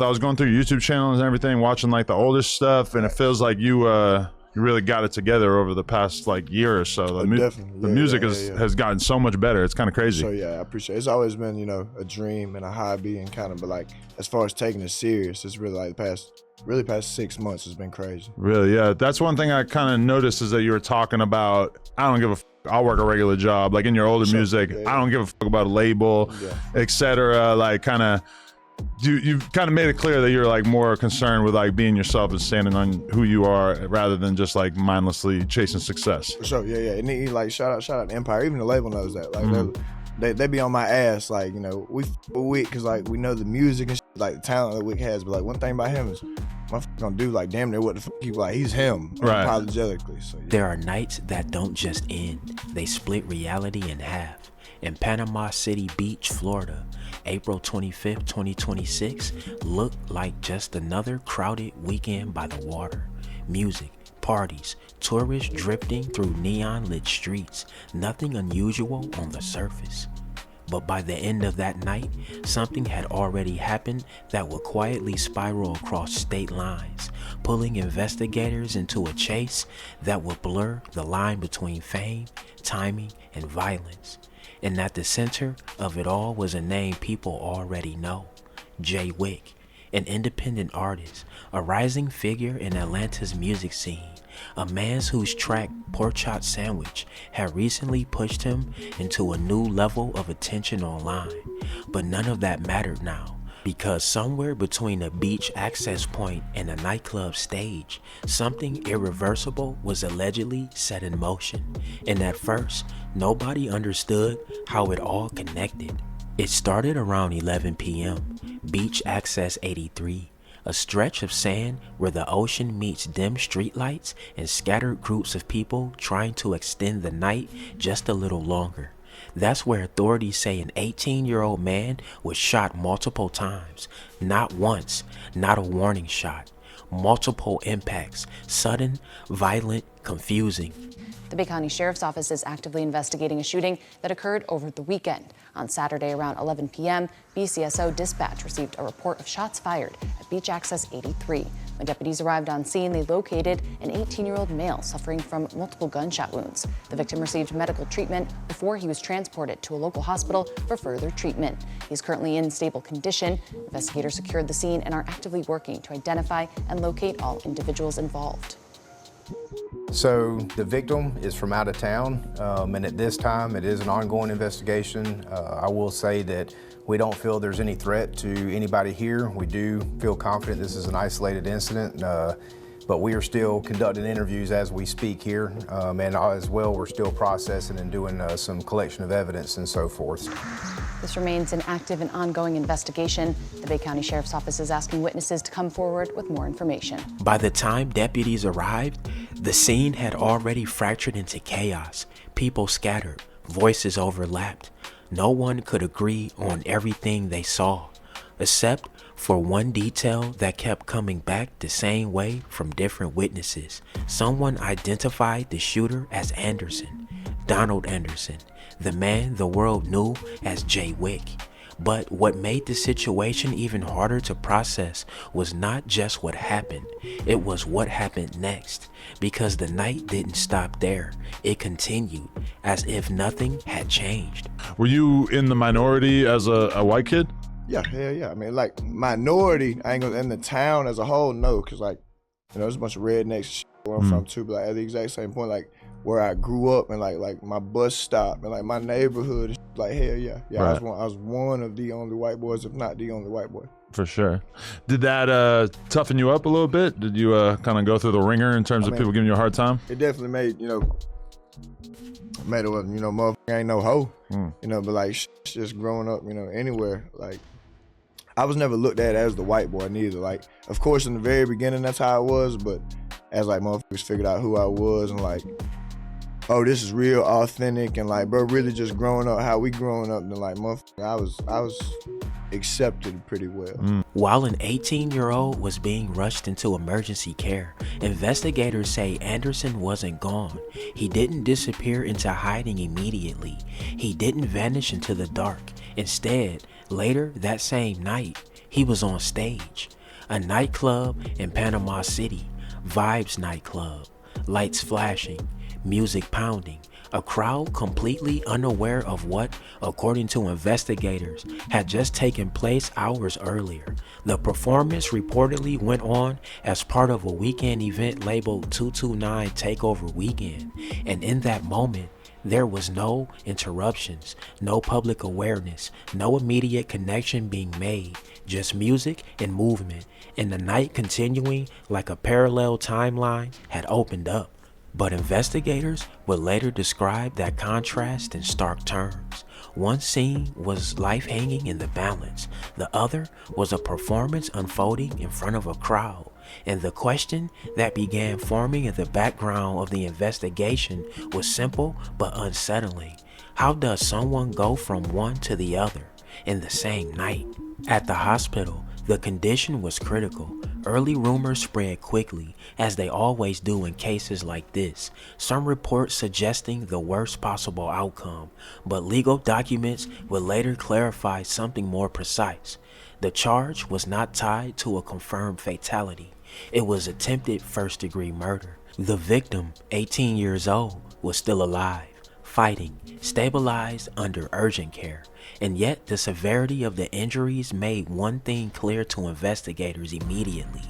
I was going through your YouTube channels and everything, watching like the older stuff, and it feels like you really got it together over the past like year or so. The music has gotten so much better. It's kind of crazy. So yeah, I appreciate it. It's always been, you know, a dream and a hobby, and kind of, but like as far as taking it serious, it's really like the past 6 months has been crazy. Really, yeah. That's one thing I kind of noticed, is that you were talking about, I don't give a f, I'll work a regular job. Like in your older music, I don't give a fuck about a label, etc. Like kind of, you kind of made it clear that you're like more concerned with like being yourself and standing on who you are, rather than just like mindlessly chasing success. For sure, yeah. And he, like shout out Empire. Even the label knows that. Like they be on my ass. Like, you know, we Wick, because like we know the music and shit, like the talent that Wick has. But like one thing about him is, motherfucker gonna do like damn near what the fuck he like. He's him, right? Unapologetically. So, yeah. There are nights that don't just end; they split reality in half. In Panama City Beach, Florida, April 25th, 2026 looked like just another crowded weekend by the water. Music, parties, tourists drifting through neon-lit streets, nothing unusual on the surface. But by the end of that night, something had already happened that would quietly spiral across state lines, pulling investigators into a chase that would blur the line between fame, timing, and violence. And at the center of it all was a name people already know: JaYy Wick, an independent artist, a rising figure in Atlanta's music scene, a man whose track Pork Chop Sandwich had recently pushed him into a new level of attention online. But none of that mattered now, because somewhere between a beach access point and a nightclub stage, something irreversible was allegedly set in motion. And at first, nobody understood how it all connected. It started around 11 p.m., Beach Access 83, a stretch of sand where the ocean meets dim streetlights and scattered groups of people trying to extend the night just a little longer. That's where authorities say an 18-year-old man was shot multiple times. Not once, not a warning shot. Multiple impacts, sudden, violent, confusing. The Bay County Sheriff's Office is actively investigating a shooting that occurred over the weekend. On Saturday around 11 p.m., BCSO dispatch received a report of shots fired at Beach Access 83. When deputies arrived on scene, they located an 18-year-old male suffering from multiple gunshot wounds. The victim received medical treatment before he was transported to a local hospital for further treatment. He's currently in stable condition. Investigators secured the scene and are actively working to identify and locate all individuals involved. So the victim is from out of town, and at this time it is an ongoing investigation. I will say that we don't feel there's any threat to anybody here. We do feel confident this is an isolated incident, but we are still conducting interviews as we speak here, and as well we're still processing and doing some collection of evidence and so forth. This remains an active and ongoing investigation. The Bay County Sheriff's Office is asking witnesses to come forward with more information. By the time deputies arrived, the scene had already fractured into chaos. People scattered, voices overlapped. No one could agree on everything they saw, except for one detail that kept coming back the same way from different witnesses. Someone identified the shooter as Anderson, Donald Anderson, the man the world knew as JaYy Wick. But what made the situation even harder to process was not just what happened, it was what happened next. Because the night didn't stop there, it continued as if nothing had changed. Were you in the minority as a white kid? Yeah, hell yeah. I mean, like minority, I ain't gonna, in the town as a whole, no, cause like, you know, there's a bunch of rednecks where I'm from too, but like at the exact same point, like where I grew up and like my bus stop and like my neighborhood, like hell yeah, right. I was one of the only white boys, if not the only white boy. For sure. Did that toughen you up a little bit? Did you kind of go through the ringer in terms of people giving you a hard time? It definitely made it, motherfucker ain't no hoe, but like just growing up, anywhere, like I was never looked at as the white boy neither. Like, of course, in the very beginning, that's how I was, but as like motherfuckers figured out who I was and like, oh, this is real authentic and like, bro, really just growing up how we growing up, then like, motherfucker, I was accepted pretty well. While an 18-year-old was being rushed into emergency care, investigators say Anderson wasn't gone. He didn't disappear into hiding immediately. He didn't vanish into the dark. Instead, later that same night, He was on stage, a nightclub in Panama City, Vibez Night Club, lights flashing, music pounding, a crowd completely unaware of what, according to investigators, had just taken place hours earlier. The performance reportedly went on as part of a weekend event labeled 229 Takeover Weekend, and in that moment, there was no interruptions, no public awareness, no immediate connection being made, just music and movement, and the night continuing like a parallel timeline had opened up. But investigators would later describe that contrast in stark terms. One scene was life hanging in the balance, the other was a performance unfolding in front of a crowd. And the question that began forming in the background of the investigation was simple but unsettling. How does someone go from one to the other in the same night? At the hospital, the condition was critical. Early rumors spread quickly, as they always do in cases like this. Some reports suggesting the worst possible outcome, but legal documents would later clarify something more precise. The charge was not tied to a confirmed fatality. It was attempted first-degree murder. The victim, 18 years old, was still alive, fighting, stabilized under urgent care. And yet the severity of the injuries made one thing clear to investigators immediately.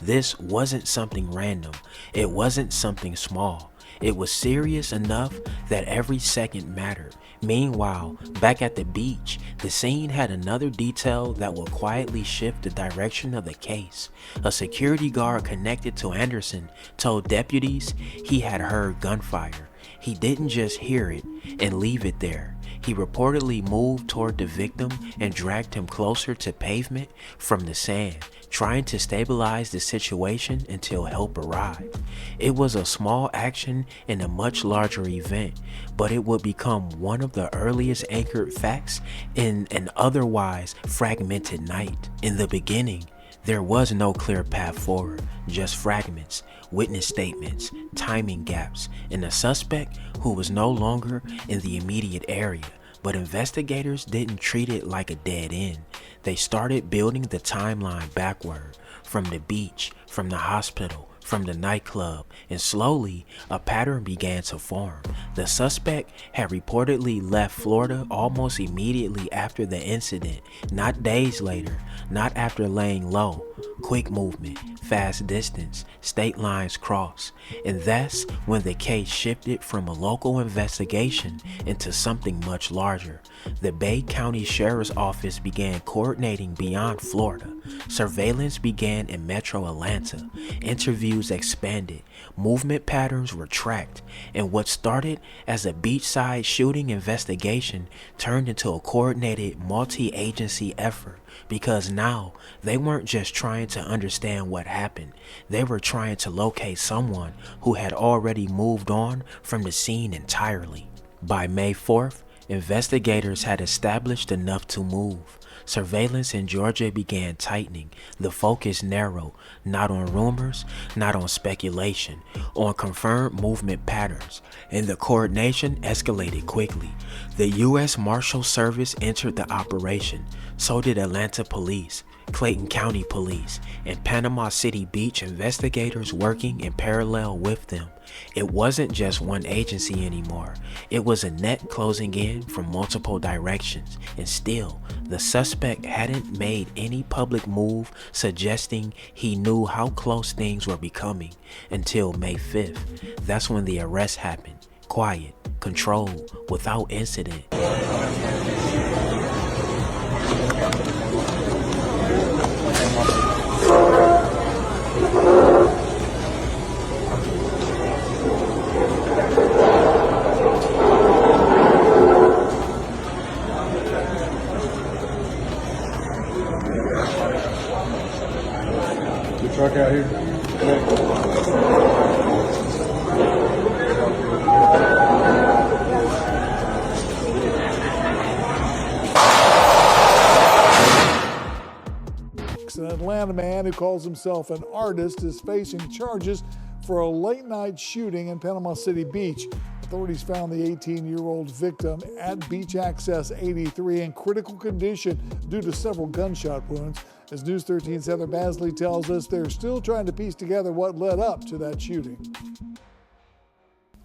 This wasn't something random. It wasn't something small. It was serious enough that every second mattered. Meanwhile, back at the beach, the scene had another detail that would quietly shift the direction of the case. A security guard connected to Anderson told deputies he had heard gunfire. He didn't just hear it and leave it there. He reportedly moved toward the victim and dragged him closer to pavement from the sand, trying to stabilize the situation until help arrived. It was a small action in a much larger event, but it would become one of the earliest anchored facts in an otherwise fragmented night. In the beginning, there was no clear path forward, just fragments, witness statements, timing gaps, and a suspect who was no longer in the immediate area. But investigators didn't treat it like a dead end. They started building the timeline backward, from the beach, from the hospital, from the nightclub, and slowly a pattern began to form. The suspect had reportedly left Florida almost immediately after the incident, not days later, not after laying low. Quick movement, fast distance, state lines crossed, and that's when the case shifted from a local investigation into something much larger. The Bay County Sheriff's Office began coordinating beyond Florida. Surveillance began in Metro Atlanta. Interviews expanded. Movement patterns were tracked, and what started as a beachside shooting investigation turned into a coordinated multi-agency effort, because now they weren't just trying to understand what happened. They were trying to locate someone who had already moved on from the scene entirely. By May 4th, investigators had established enough to move. Surveillance in Georgia began tightening. The focus narrowed, not on rumors, not on speculation, on confirmed movement patterns, and the coordination escalated quickly. The U.S. Marshal Service entered the operation. So did Atlanta Police, Clayton County Police, and Panama City Beach investigators working in parallel with them. It wasn't just one agency anymore. It was a net closing in from multiple directions, and still, the suspect hadn't made any public move suggesting he knew how close things were becoming until May 5th. That's when the arrest happened. Quiet, controlled, without incident. Truck out here. An Atlanta man who calls himself an artist is facing charges for a late-night shooting in Panama City Beach. Authorities found the 18-year-old victim at Beach Access 83 in critical condition due to several gunshot wounds. As News 13's Heather Basley tells us, they're still trying to piece together what led up to that shooting.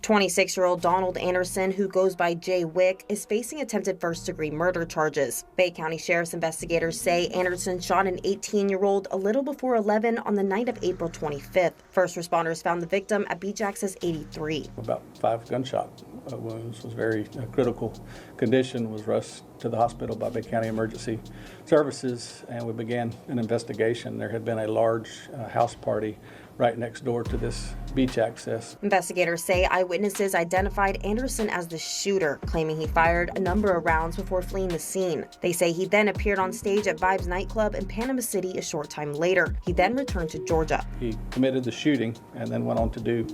26-year-old Donald Anderson, who goes by JaYy Wick, is facing attempted first-degree murder charges. Bay County Sheriff's investigators say Anderson shot an 18-year-old a little before 11 on the night of April 25th. First responders found the victim at Beach Access 83. About 5 gunshot wounds, was very critical condition, was rushed to the hospital by Bay County Emergency Services, and we began an investigation. There had been a large house party right next door to this beach access. Investigators say eyewitnesses identified Anderson as the shooter, claiming he fired a number of rounds before fleeing the scene. They say he then appeared on stage at Vibez Night Club in Panama City a short time later. He then returned to Georgia. He committed the shooting and then went on to do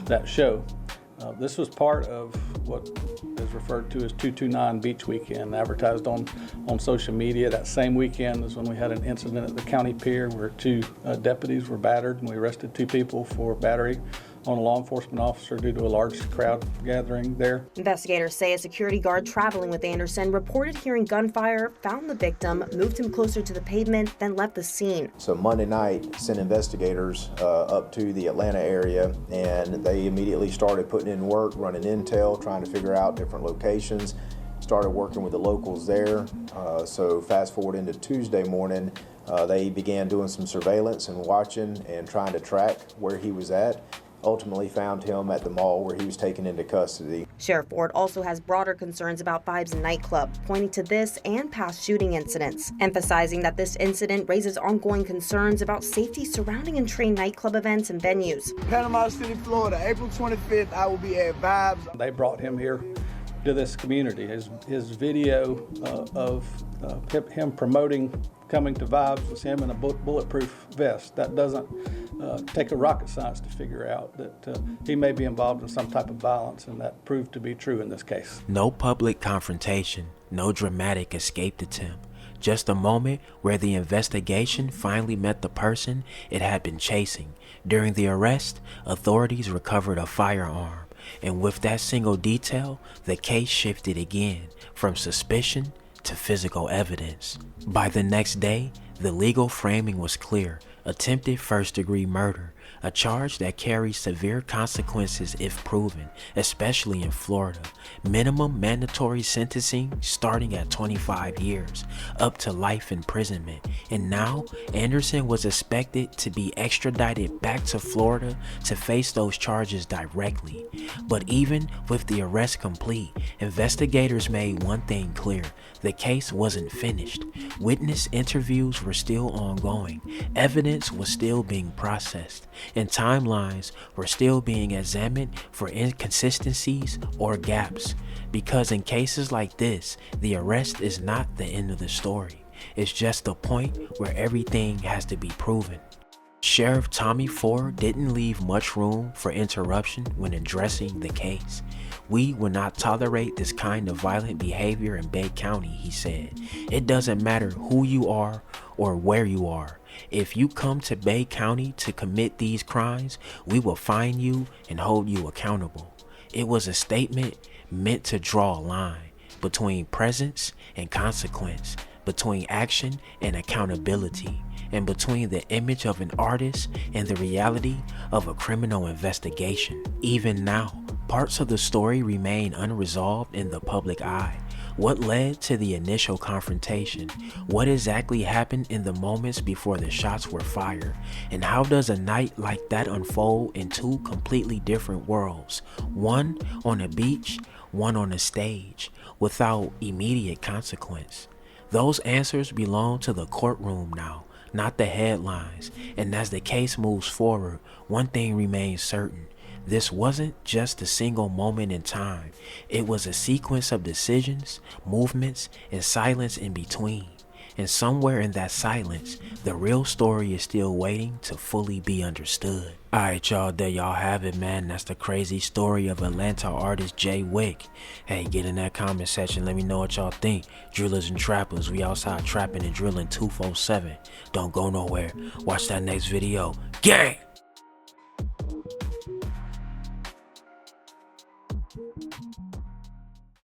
that show. This was part of what is referred to as 229 Beach Weekend, advertised on social media. That same weekend is when we had an incident at the county pier where 2 deputies were battered, and we arrested 2 people for battery on a law enforcement officer due to a large crowd gathering there. Investigators say a security guard traveling with Anderson reported hearing gunfire, found the victim, moved him closer to the pavement, then left the scene. So Monday night, sent investigators up to the Atlanta area, and they immediately started putting in work, running intel, trying to figure out different locations, started working with the locals there. So fast forward into Tuesday morning, they began doing some surveillance and watching and trying to track where he was at. Ultimately found him at the mall where he was taken into custody. Sheriff Ford also has broader concerns about Vibez Night Club, pointing to this and past shooting incidents, emphasizing that this incident raises ongoing concerns about safety surrounding and trained nightclub events and venues. Panama City, Florida, April 25th, I will be at Vibez. They brought him here to this community. His video of him promoting coming to Vibez was him in a bulletproof vest. That doesn't take a rocket science to figure out that he may be involved in some type of violence, and that proved to be true in this case. No public confrontation, no dramatic escape attempt. Just a moment where the investigation finally met the person it had been chasing. During the arrest, authorities recovered a firearm, and with that single detail, the case shifted again from suspicion to physical evidence. By the next day, the legal framing was clear: attempted first-degree murder, a charge that carries severe consequences if proven, especially in Florida. Minimum mandatory sentencing starting at 25 years, up to life imprisonment. And now, Anderson was expected to be extradited back to Florida to face those charges directly. But even with the arrest complete, investigators made one thing clear: the case wasn't finished. Witness interviews were still ongoing, evidence was still being processed, and timelines were still being examined for inconsistencies or gaps. Because in cases like this, the arrest is not the end of the story. It's just the point where everything has to be proven. Sheriff Tommy Ford didn't leave much room for interruption when addressing the case. "We will not tolerate this kind of violent behavior in Bay County," he said. "It doesn't matter who you are or where you are. If you come to Bay County to commit these crimes, we will find you and hold you accountable." It was a statement meant to draw a line between presence and consequence, between action and accountability, and between the image of an artist and the reality of a criminal investigation. Even now, parts of the story remain unresolved in the public eye. What led to the initial confrontation? What exactly happened in the moments before the shots were fired? And how does a night like that unfold in 2 completely different worlds? One on a beach, one on a stage, without immediate consequence. Those answers belong to the courtroom now, not the headlines. And as the case moves forward, one thing remains certain: this wasn't just a single moment in time. It was a sequence of decisions, movements, and silence in between. And somewhere in that silence, the real story is still waiting to fully be understood. Alright y'all, there y'all have it, man. That's the crazy story of Atlanta artist JaYy Wick. Hey, get in that comment section, let me know what y'all think. Drillers and trappers, we outside trapping and drilling 247. Don't go nowhere. Watch that next video. Gang!